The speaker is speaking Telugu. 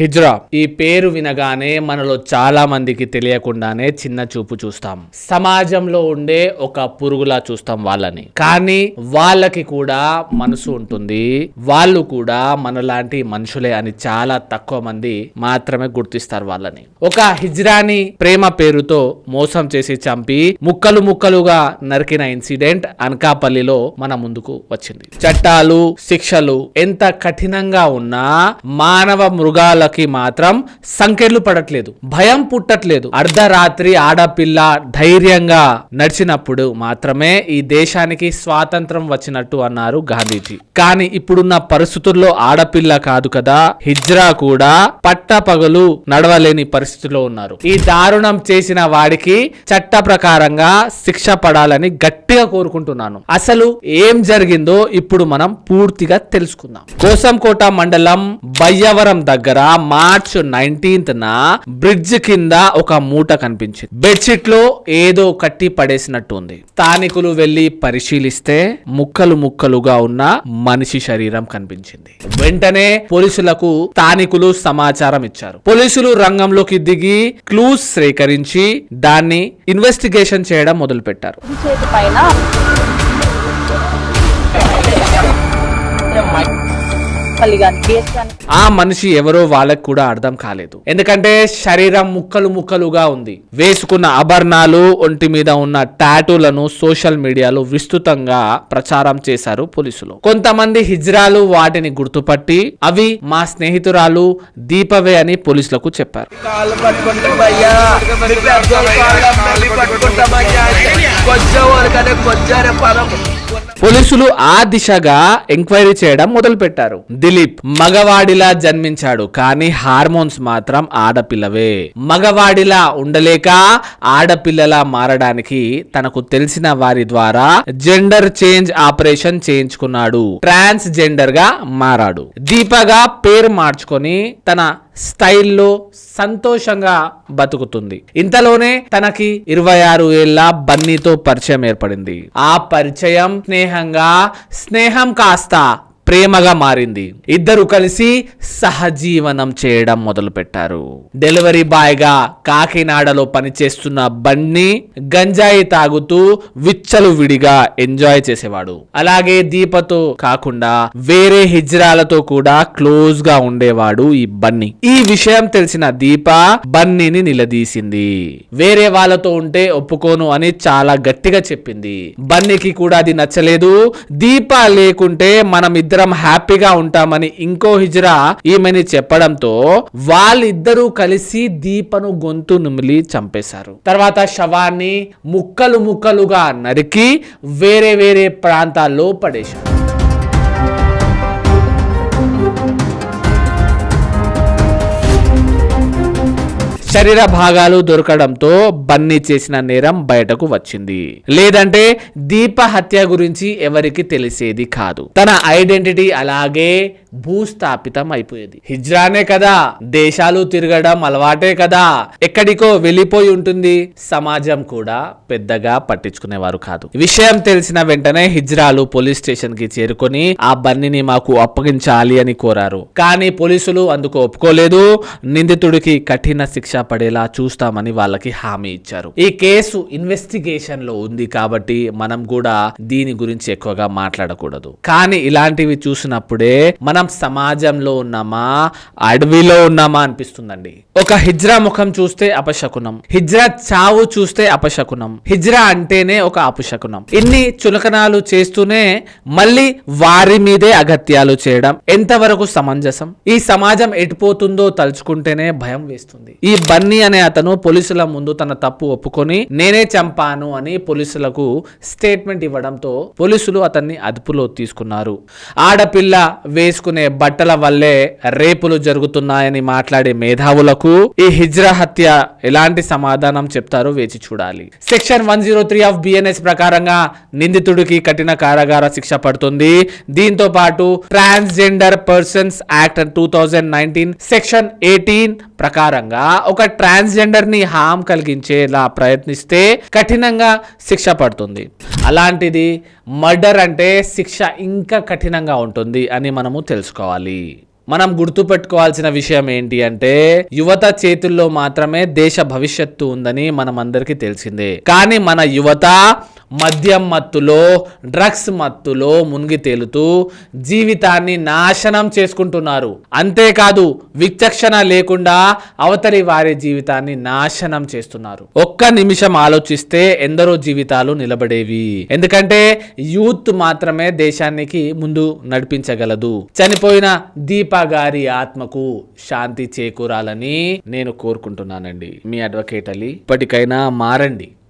హిజ్రా ఈ పేరు వినగానే మనలో చాలా మందికి తెలియకుండానే చిన్న చూపు చూస్తాం. సమాజంలో ఉండే ఒక పురుగులా చూస్తాం వాళ్ళని. కానీ వాళ్ళకి కూడా మనసు ఉంటుంది, వాళ్ళు కూడా మనలాంటి మనుషులే అని చాలా తక్కువ మంది మాత్రమే గుర్తిస్తారు వాళ్ళని. ఒక హిజ్రాని ప్రేమ పేరుతో మోసం చేసి చంపి ముక్కలు ముక్కలుగా నరికిన ఇన్సిడెంట్ అనకాపల్లిలో మన ముందుకు వచ్చింది. చట్టాలు శిక్షలు ఎంత కఠినంగా ఉన్నా మానవ మృగాలకి మాత్రం సంకెళ్ళు పడట్లేదు, భయం పుట్టట్లేదు. అర్ధరాత్రి ఆడపిల్ల ధైర్యంగా నడిచినప్పుడు మాత్రమే ఈ దేశానికి స్వాతంత్రం వచ్చినట్టు అన్నారు గాంధీజీ. కానీ ఇప్పుడున్న పరిస్థితుల్లో ఆడపిల్ల కాదు కదా, హిజ్రా కూడా పట్టపగలు నడవలేని పరిస్థితిలో ఉన్నారు. ఈ దారుణం చేసిన వాడికి చట్ట ప్రకారంగా శిక్ష పడాలని గట్టిగా కోరుకుంటున్నాను. అసలు ఏం జరిగిందో ఇప్పుడు మనం పూర్తిగా తెలుసుకుందాం. కోసంకోట మండలం బయ్యవరం దగ్గర మార్చ్ 19th బ్రిడ్జ్ కింద ఒక మూట కనిపించింది. బెడ్షీట్ లో ఏదో కట్టి పడేసినట్టు ఉంది. స్థానికులు వెళ్లి పరిశీలిస్తే ముక్కలు ముక్కలుగా ఉన్న మనిషి శరీరం కనిపించింది. వెంటనే పోలీసులకు స్థానికులు సమాచారం ఇచ్చారు. పోలీసులు రంగంలోకి దిగి క్లూస్ సేకరించి దాన్ని ఇన్వెస్టిగేషన్ చేయడం మొదలు పెట్టారు. ఆ మనిషి ఎవరో వాళ్ళకు కూడా అర్థం కాలేదు. ఎందుకంటే శరీరం ముక్కలు ముక్కలుగా ఉంది. వేసుకున్న ఆభరణాలు, ఒంటి మీద ఉన్న టాటూలను సోషల్ మీడియాలో విస్తృతంగా ప్రచారం చేశారు పోలీసులు. కొంతమంది హిజ్రాలు వాటిని గుర్తుపట్టి అవి మా స్నేహితురాలు దీపవే అని పోలీసులకు చెప్పారు. పోలీసులు ఆ దిశగా ఎంక్వైరీ చేయడం మొదలు పెట్టారు. దిలీప్ మగవాడిలా జన్మించాడు, కానీ హార్మోన్స్ మాత్రం ఆడపిల్లవే. మగవాడిలా ఉండలేక ఆడపిల్లలా మారడానికి తనకు తెలిసిన వారి ద్వారా జెండర్ చేంజ్ ఆపరేషన్ చేయించుకున్నాడు. ట్రాన్స్ జెండర్ గా మారాడు. దీపగా పేరు మార్చుకొని తన స్టైల్లో సంతోషంగా బతుకుతుంది. ఇంతలోనే తనకి 26 ఏళ్ల బన్నీతో పరిచయం ఏర్పడింది. ఆ పరిచయం స్నేహం కాస్త ప్రేమగా మారింది. ఇద్దరు కలిసి సహజీవనం చేయడం మొదలు పెట్టారు. డెలివరీ బాయ్ గా కాకినాడలో పనిచేస్తున్న బన్నీ గంజాయి తాగుతూ విచ్చలు విడిగా ఎంజాయ్ చేసేవాడు. అలాగే దీపతో కాకుండా వేరే హిజ్రాలతో కూడా క్లోజ్ గా ఉండేవాడు ఈ బన్నీ. ఈ విషయం తెలిసిన దీప బన్నీని నిలదీసింది. వేరే వాళ్ళతో ఉంటే ఒప్పుకోను అని చాలా గట్టిగా చెప్పింది. బన్నీకి కూడా అది నచ్చలేదు. దీప లేకుంటే మనం ఇద్దరం హ్యాపీగా ఉంటామని ఇంకో హిజ్రా ఈమెని చెప్పడంతో వాళ్ళిద్దరూ కలిసి దీపను గొంతు నుమిలి చంపేశారు. తర్వాత శవాన్ని ముక్కలు ముక్కలుగా నరికి వేరే వేరే ప్రాంతాల్లో పడేశారు. శరీర భాగాలు దొరకడంతో బన్నీ చేసిన నేరం బయటకు వచ్చింది. లేదంటే దీప హత్య గురించి ఎవరికి తెలిసేది కాదు. తన ఐడెంటిటీ అలాగే భూస్థాపితం అయిపోయేది. హిజ్రానే కదా, దేశాలు తిరగడం అలవాటే కదా, ఎక్కడికో వెళ్ళిపోయి ఉంటుంది. సమాజం కూడా పెద్దగా పట్టించుకునేవారు కాదు. విషయం తెలిసిన వెంటనే హిజ్రాలు పోలీస్ స్టేషన్ కి చేరుకొని ఆ బన్నీని మాకు అప్పగించాలి అని కోరారు. కానీ పోలీసులు అందుకు ఒప్పుకోలేదు. నిందితుడికి కఠిన శిక్ష పడేలా చూస్తామని వాళ్ళకి హామీ ఇచ్చారు. ఈ కేసు ఇన్వెస్టిగేషన్ లో ఉంది కాబట్టి మనం కూడా దీని గురించి ఎక్కువగా మాట్లాడకూడదు. కానీ ఇలాంటివి చూసినప్పుడే మనం సమాజంలో ఉన్నామా అడవిలో ఉన్నామా అనిపిస్తుందండి. ఒక హిజ్రా ముఖం చూస్తే అపశకునం, హిజ్రా చావు చూస్తే అపశకునం, హిజ్రా అంటేనే ఒక అపశకునం. ఇన్ని చులకనాలు చేస్తూనే మళ్ళీ వారి మీదే అగత్యాలు చేయడం ఎంతవరకు సమంజసం? ఈ సమాజం ఎటుపోతుందో తలుచుకుంటేనే భయం వేస్తుంది. ఈ బన్నీ అనే అతను పోలీసుల ముందు తన తప్పు ఒప్పుకొని నేనే చంపాను అని పోలీసులకు స్టేట్మెంట్ ఇవ్వడంతో పోలీసులు అతన్ని అదుపులో తీసుకున్నారు. ఆడపిల్ల వేసుకునే బట్టల వల్లే రేపులు జరుగుతున్నాయని మాట్లాడే మేధావులకు ఈ హిజ్రా హత్య ఎలాంటి సమాధానం చెప్తారో వేచి చూడాలి. సెక్షన్ 103 ఆఫ్ బిఎన్ఎస్ ప్రకారంగా నిందితుడికి కఠిన కారాగార శిక్ష పడుతుంది. దీంతో పాటు ట్రాన్స్జెండర్ పర్సన్స్ యాక్ట్ 2019 సెక్షన్ 18 ప్రకారంగా ఒక ట్రాన్స్జెండర్ ని హామ్ కలిగించేలా ప్రయత్నిస్తే కఠినంగా శిక్ష పడుతుంది. అలాంటిది మర్డర్ అంటే శిక్ష ఇంకా కఠినంగా ఉంటుంది అని మనము తెలుసుకోవాలి. మనం గుర్తుపెట్టుకోవాల్సిన విషయం ఏంటి అంటే యువత చేతుల్లో మాత్రమే దేశ భవిష్యత్తు ఉందని మనం అందరికీ తెలిసిందే. కానీ మన యువత మద్యం మత్తులో, డ్రగ్స్ మత్తులో మునిగి తేలుతూ జీవితాన్ని నాశనం చేసుకుంటున్నారు. అంతేకాదు విచక్షణ లేకుండా అవతలి వారి జీవితాన్ని నాశనం చేస్తున్నారు. ఒక్క నిమిషం ఆలోచిస్తే ఎందరో జీవితాలు నిలబడేవి. ఎందుకంటే యూత్ మాత్రమే దేశానికి ముందు నడిపించగలదు. చనిపోయిన దీపా గారి ఆత్మకు శాంతి చేకూరాలని నేను కోరుకుంటున్నానండి. మీ అడ్వకేట్ అలీ. ఇప్పటికైనా మారండి.